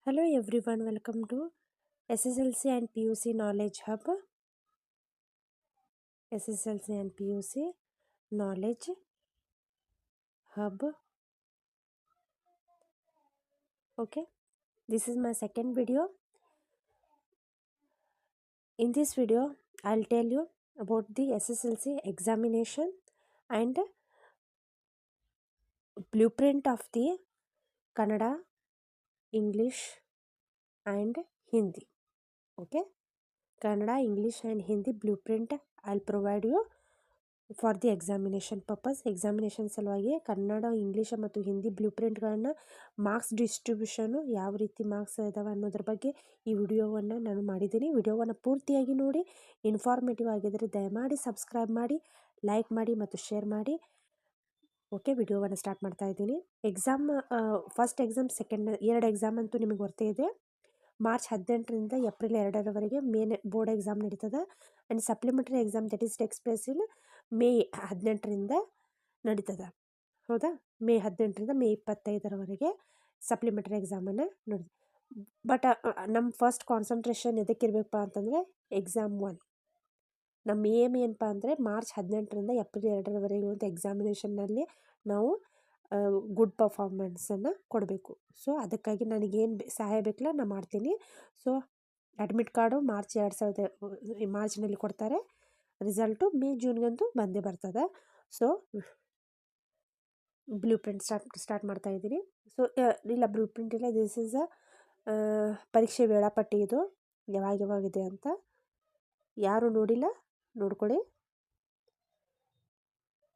Hello everyone, welcome to SSLC and PUC Knowledge Hub. SSLC and PUC Knowledge Hub. Okay, this is my second video. In this video, I'll tell you about the SSLC examination and blueprint of the Kannada, English and Hindi. Okay, Kannada, English and Hindi blueprint I'll provide you for the examination purpose. Examination ಸಲುವಾಗಿ Kannada, English ಮತ್ತು Hindi ಬ್ಲೂಪ್ರಿಂಟ್ಗಳನ್ನು marks distribution ಯಾವ ರೀತಿ marks ಇದಾವೆ ಅನ್ನೋದ್ರ ಬಗ್ಗೆ ಈ ವಿಡಿಯೋವನ್ನು ನಾನು ಮಾಡಿದ್ದೀನಿ. ವಿಡಿಯೋವನ್ನು ಪೂರ್ತಿಯಾಗಿ ನೋಡಿ. ಇನ್ಫಾರ್ಮೇಟಿವ್ ಆಗಿದ್ದರೆ ದಯಮಾಡಿ ಸಬ್ಸ್ಕ್ರೈಬ್ ಮಾಡಿ, ಲೈಕ್ ಮಾಡಿ ಮತ್ತು ಶೇರ್ ಮಾಡಿ. ಓಕೆ, ವಿಡಿಯೋವನ್ನು ಸ್ಟಾರ್ಟ್ ಮಾಡ್ತಾ ಇದ್ದೀನಿ. ಎಕ್ಸಾಮ್ ಫಸ್ಟ್ ಎಕ್ಸಾಮ್, ಸೆಕೆಂಡ್ ಎರಡು ಎಕ್ಸಾಮ್ ಅಂತೂ ನಿಮಗೆ ಗೊತ್ತೇ ಇದೆ. ಮಾರ್ಚ್ 18ರಿಂದ ಏಪ್ರಿಲ್ 2ರವರೆಗೆ ಮೇನ್ ಬೋರ್ಡ್ ಎಕ್ಸಾಮ್ ನಡೀತದೆ. And supplementary exam that is takes place in May 18ರಿಂದ ನಡೀತದೆ. ಹೌದಾ, ಮೇ 18ರಿಂದ ಮೇ 25ರವರೆಗೆ ಸಪ್ಲಿಮೆಂಟರಿ ಎಕ್ಸಾಮನ್ನು ನೋಡಿ. ಬಟ್ ನಮ್ಮ ಫಸ್ಟ್ ಕಾನ್ಸಂಟ್ರೇಷನ್ ಎದಕ್ಕಿರಬೇಕಪ್ಪ ಅಂತಂದರೆ ಎಕ್ಸಾಮ್ 1. ನಮ್ಮ ಏಮ್ ಏನಪ್ಪ ಅಂದರೆ ಮಾರ್ಚ್ 18ರಿಂದ ಏಪ್ರಿಲ್ 2ರವರೆಗೆ ಇರುವಂಥ ಎಕ್ಸಾಮಿನೇಷನ್ನಲ್ಲಿ ನಾವು ಗುಡ್ ಪರ್ಫಾರ್ಮೆನ್ಸನ್ನು ಕೊಡಬೇಕು. ಸೊ ಅದಕ್ಕಾಗಿ ನನಗೇನು ಸಹಾಯ ಬೇಕಲ್ಲ ನಾನು ಮಾಡ್ತೀನಿ. ಸೊ ಅಡ್ಮಿಟ್ ಕಾರ್ಡು ಮಾರ್ಚ್ನಲ್ಲಿ ಕೊಡ್ತಾರೆ. ರಿಸಲ್ಟು ಮೇ ಜೂನ್ಗಂತೂ ಬಂದೇ ಬರ್ತದೆ. ಸೊ ಬ್ಲೂಪ್ರಿಂಟ್ ಸ್ಟಾರ್ಟ್ ಮಾಡ್ತಾ ಇದ್ದೀನಿ. ಸೊ ಇಲ್ಲ, ಬ್ಲೂಪ್ರಿಂಟ್ ಇಲ್ಲ, ದಿಸ್ ಈಸ್ ಪರೀಕ್ಷೆ ವೇಳಾಪಟ್ಟಿ. ಇದು ಯಾವಾಗಿದೆ ಅಂತ ಯಾರು ನೋಡಿಲ್ಲ, ನೋಡ್ಕೊಳ್ಳಿ.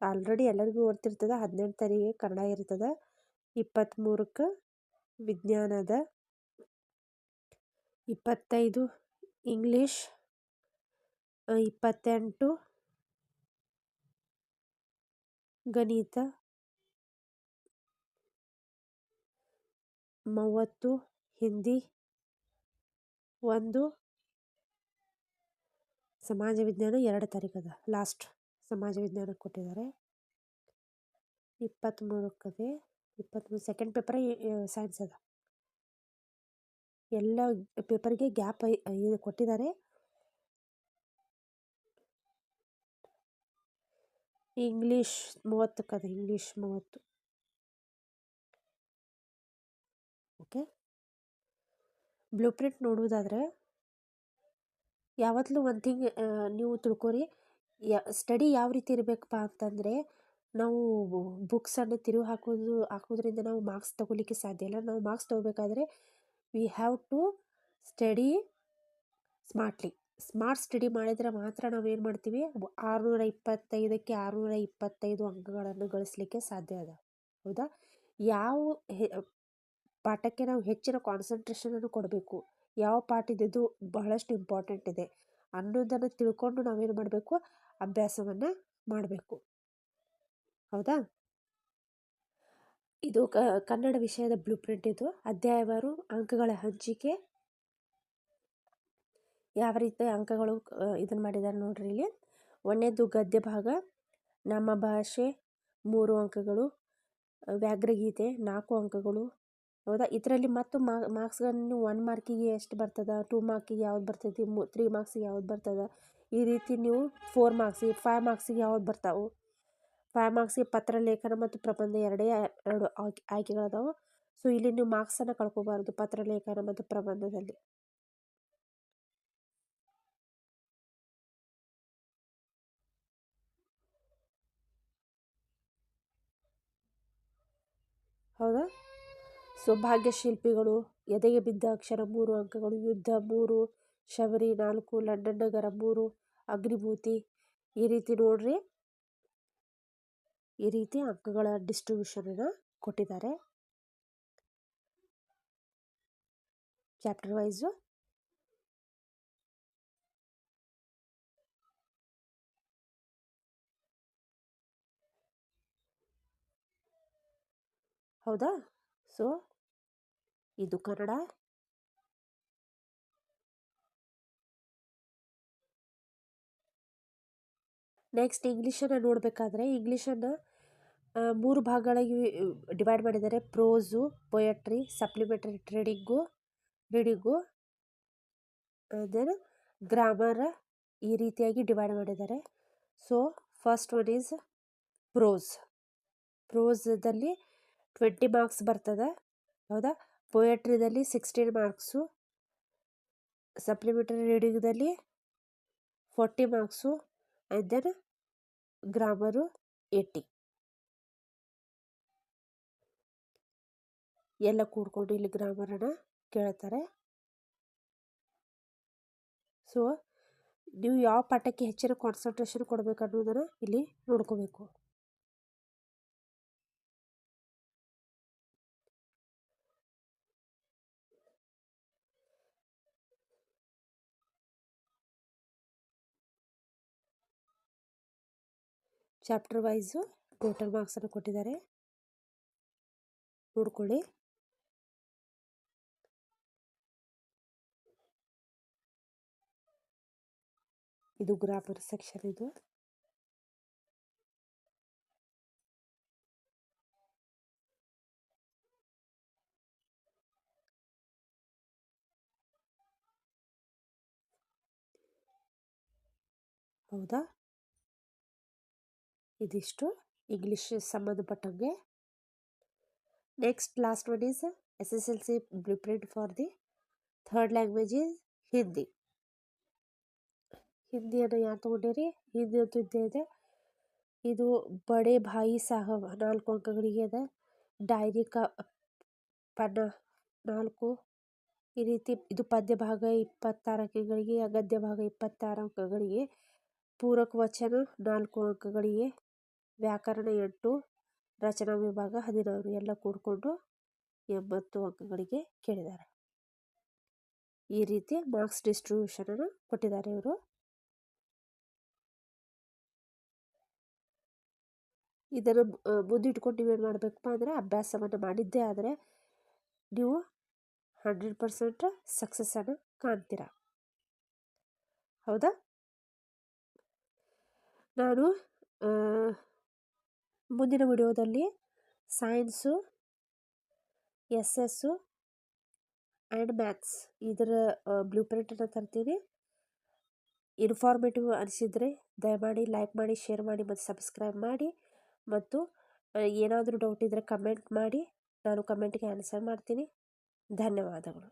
ಆಲ್ರೆಡಿ ಎಲ್ಲರಿಗೂ ಗೊತ್ತಿರ್ತದೆ. 18 ತಾರೀಕಿಗೆ ಕನ್ನಡ ಇರ್ತದೆ, 23ಕ್ಕೆ ವಿಜ್ಞಾನದ, 25 ಇಂಗ್ಲೀಷ್, 28 ಗಣಿತ, 30 ಹಿಂದಿ, 1 ಸಮಾಜ ವಿಜ್ಞಾನ. 2 ತಾರೀಕದ ಲಾಸ್ಟ್ ಸಮಾಜ ವಿಜ್ಞಾನಕ್ಕೆ ಕೊಟ್ಟಿದ್ದಾರೆ. 23ಕ್ಕದೆ 23 ಸೆಕೆಂಡ್ ಪೇಪರ್ ಸೈನ್ಸ್ ಅದ. ಎಲ್ಲ ಪೇಪರ್ಗೆ ಗ್ಯಾಪ್ ಇದು ಕೊಟ್ಟಿದ್ದಾರೆ. ಇಂಗ್ಲೀಷ್ 30ಕ್ಕದ, ಇಂಗ್ಲೀಷ್ 30. ಓಕೆ, ಬ್ಲೂಪ್ರಿಂಟ್ ನೋಡುವುದಾದರೆ ಯಾವತ್ತೂ ಒಂದು ಥಿಂಗ್ ನೀವು ತಿಳ್ಕೊರಿ. ಸ್ಟಡಿ ಯಾವ ರೀತಿ ಇರಬೇಕಪ್ಪ ಅಂತಂದರೆ, ನಾವು ಬುಕ್ಸನ್ನು ತಿರುವು ಹಾಕೋದ್ರಿಂದ ನಾವು ಮಾರ್ಕ್ಸ್ ತೊಗೊಲಿಕ್ಕೆ ಸಾಧ್ಯ ಇಲ್ಲ. ನಾವು ಮಾರ್ಕ್ಸ್ ತೊಗೋಬೇಕಾದ್ರೆ we have to study smartly. Smart study ಮಾಡಿದರೆ ಮಾತ್ರ ನಾವೇನು ಮಾಡ್ತೀವಿ, 625ಕ್ಕೆ 625 ಅಂಕಗಳನ್ನು ಗಳಿಸಲಿಕ್ಕೆ ಸಾಧ್ಯ ಅದ. ಹೌದಾ, ಯಾವ ಪಾಠಕ್ಕೆ ನಾವು ಹೆಚ್ಚಿನ ಕಾನ್ಸಂಟ್ರೇಷನನ್ನು ಕೊಡಬೇಕು, ಯಾವ ಪಾಠ ಇದು ಬಹಳಷ್ಟು ಇಂಪಾರ್ಟೆಂಟ್ ಇದೆ ಅನ್ನೋದನ್ನು ತಿಳ್ಕೊಂಡು ನಾವೇನು ಮಾಡಬೇಕು, ಅಭ್ಯಾಸವನ್ನು ಮಾಡಬೇಕು. ಹೌದಾ, ಇದು ಕನ್ನಡ ವಿಷಯದ ಬ್ಲೂಪ್ರಿಂಟ್. ಇದು ಅಧ್ಯಾಯವಾರು ಅಂಕಗಳ ಹಂಚಿಕೆ, ಯಾವ ರೀತಿ ಅಂಕಗಳು ಇದನ್ನು ಮಾಡಿದ್ದಾರೆ ನೋಡ್ರಿ. ಇಲ್ಲಿ 1ನೇದು ಗದ್ಯ ಭಾಗ, ನಮ್ಮ ಭಾಷೆ 3 ಅಂಕಗಳು, ವ್ಯಾಘ್ರಗೀತೆ 4 ಅಂಕಗಳು. ಹೌದಾ, ಇದರಲ್ಲಿ ಮತ್ತು ಮಾರ್ಕ್ಸ್ಗಳನ್ನು 1 ಮಾರ್ಕಿಗೆ ಎಷ್ಟು ಬರ್ತದೆ, 2 ಮಾರ್ಕಿಗೆ ಯಾವ್ದು ಬರ್ತೈತಿ, 3 ಮಾರ್ಕ್ಸಿಗೆ ಯಾವ್ದು ಬರ್ತದೆ, ಈ ರೀತಿ ನೀವು 4 ಮಾರ್ಕ್ಸಿಗೆ 5 ಮಾರ್ಕ್ಸಿಗೆ ಯಾವ್ದು ಬರ್ತಾವೆ. 5 ಮಾರ್ಕ್ಸಿಗೆ ಪತ್ರ ಲೇಖನ ಮತ್ತು ಪ್ರಬಂಧ ಎರಡು ಆಯ್ಕೆಗಳದಾವೆ. ಸೊ ಇಲ್ಲಿ ನೀವು ಮಾರ್ಕ್ಸನ್ನು ಕಳ್ಕೊಬಾರ್ದು ಪತ್ರ ಲೇಖನ ಮತ್ತು ಪ್ರಬಂಧದಲ್ಲಿ. ಹೌದಾ, ಸೊ ಭಾಗ್ಯಶಿಲ್ಪಿಗಳು, ಎದೆಗೆ ಬಿದ್ದ ಅಕ್ಷರ 3 ಅಂಕಗಳು, ಯುದ್ಧ 3, ಶಬರಿ 4, ಲಂಡನ್ ನಗರ 3, ಅಗ್ನಿಭೂತಿ. ಈ ರೀತಿ ನೋಡ್ರಿ, ಈ ರೀತಿ ಅಂಕಗಳ ಡಿಸ್ಟ್ರಿಬ್ಯೂಷನನ್ನು ಕೊಟ್ಟಿದ್ದಾರೆ ಚಾಪ್ಟರ್ ವೈಸು. ಹೌದಾ, ಸೊ ಇದು ಕನ್ನಡ. ನೆಕ್ಸ್ಟ್ ಇಂಗ್ಲೀಷನ್ನು ನೋಡಬೇಕಾದ್ರೆ, ಇಂಗ್ಲೀಷನ್ನು 3 ಭಾಗಗಳಾಗಿ ಡಿವೈಡ್ ಮಾಡಿದ್ದಾರೆ. Prose, poetry, supplementary trading reading then grammar ಈ ರೀತಿಯಾಗಿ ಡಿವೈಡ್ ಮಾಡಿದ್ದಾರೆ. ಸೊ ಫಸ್ಟ್ ಒನ್ ಈಸ್ ಪ್ರೋಸ್ದಲ್ಲಿ 20 ಮಾರ್ಕ್ಸ್ ಬರ್ತದೆ, ಹೌದಾ. ಪೊಯೆಟ್ರಿದಲ್ಲಿ 16 ಮಾರ್ಕ್ಸು, ಸಪ್ಲಿಮೆಂಟರಿ ರೀಡಿಂಗ್ದಲ್ಲಿ 40 ಮಾರ್ಕ್ಸು, ಆ್ಯಂಡ್ ದೆನ್ ಗ್ರಾಮರು 80. ಎಲ್ಲ ಕೂಡ್ಕೊಂಡು ಇಲ್ಲಿ ಗ್ರಾಮರನ್ನು ಕೇಳ್ತಾರೆ. ಸೊ ನೀವು ಯಾವ ಪಾಠಕ್ಕೆ ಹೆಚ್ಚಿನ ಕಾನ್ಸಂಟ್ರೇಷನ್ ಕೊಡಬೇಕು ಅನ್ನೋದನ್ನು ಇಲ್ಲಿ ನೋಡ್ಕೋಬೇಕು. ಚಾಪ್ಟರ್ ವೈಸು ಟೋಟಲ್ ಮಾರ್ಕ್ಸನ್ನು ಕೊಟ್ಟಿದ್ದಾರೆ, ನೋಡ್ಕೊಳ್ಳಿ. ಇದು ಗ್ರಾಮರ್ ಸೆಕ್ಷನ್. ಇದು ಹೌದಾ. ಇದಿಷ್ಟು ಇಂಗ್ಲೀಷ್ ಸಂಬಂಧಪಟ್ಟಂಗೆ. Next last one is SSLC blueprint for the third language is Hindi. ಹಿಂದಿಯನ್ನು ಯಾರು ತೊಗೊಂಡಿರಿ? ಹಿಂದಿ ಅಂತೂ ಇದ್ದೇ ಇದೆ. ಇದು ಬಡೆ ಭಾಯಿ ಸಾಹಬ್ 4 ಅಂಕಗಳಿಗೆ ಇದೆ. ಡೈರಿ ಪನ್ನ 4 ಈ ರೀತಿ. ಇದು ಪದ್ಯ ಭಾಗ 26 ಅಂಕಗಳಿಗೆ, ಗದ್ಯ ಭಾಗ 26 ಅಂಕಗಳಿಗೆ, ಪೂರಕ ವಚನ 4 ಅಂಕಗಳಿಗೆ, ವ್ಯಾಕರಣ 8, ರಚನಾ ವಿಭಾಗ 16, ಎಲ್ಲ ಕೂಡಿಕೊಂಡು 80 ಅಂಕಗಳಿಗೆ ಕೇಳಿದ್ದಾರೆ. ಈ ರೀತಿ ಮಾರ್ಕ್ಸ್ ಡಿಸ್ಟ್ರಿಬ್ಯೂಷನನ್ನು ಕೊಟ್ಟಿದ್ದಾರೆ ಇವರು. ಇದನ್ನು ಮುಂದಿಟ್ಕೊಂಡು ನೀವೇನು ಮಾಡಬೇಕಪ್ಪ ಅಂದರೆ ಅಭ್ಯಾಸವನ್ನು ಮಾಡಿದ್ದೇ ಆದರೆ ನೀವು 100% ಸಕ್ಸಸ್ಸನ್ನು ಕಾಣ್ತೀರ, ಹೌದಾ. ನಾನು ಮುಂದಿನ ವಿಡಿಯೋದಲ್ಲಿ ಸೈನ್ಸು, SS ಆ್ಯಂಡ್ ಮ್ಯಾಥ್ಸ್ ಇದರ ಬ್ಲೂಪ್ರಿಂಟನ್ನು ತರ್ತೀನಿ. ಇನ್ಫಾರ್ಮೇಟಿವ್ ಅನಿಸಿದರೆ ದಯಮಾಡಿ ಲೈಕ್ ಮಾಡಿ, ಶೇರ್ ಮಾಡಿ ಮತ್ತು ಸಬ್ಸ್ಕ್ರೈಬ್ ಮಾಡಿ. ಮತ್ತು ಏನಾದರೂ ಡೌಟ್ ಇದ್ದರೆ ಕಮೆಂಟ್ ಮಾಡಿ, ನಾನು ಕಮೆಂಟ್ಗೆ ಆನ್ಸರ್ ಮಾಡ್ತೀನಿ. ಧನ್ಯವಾದಗಳು.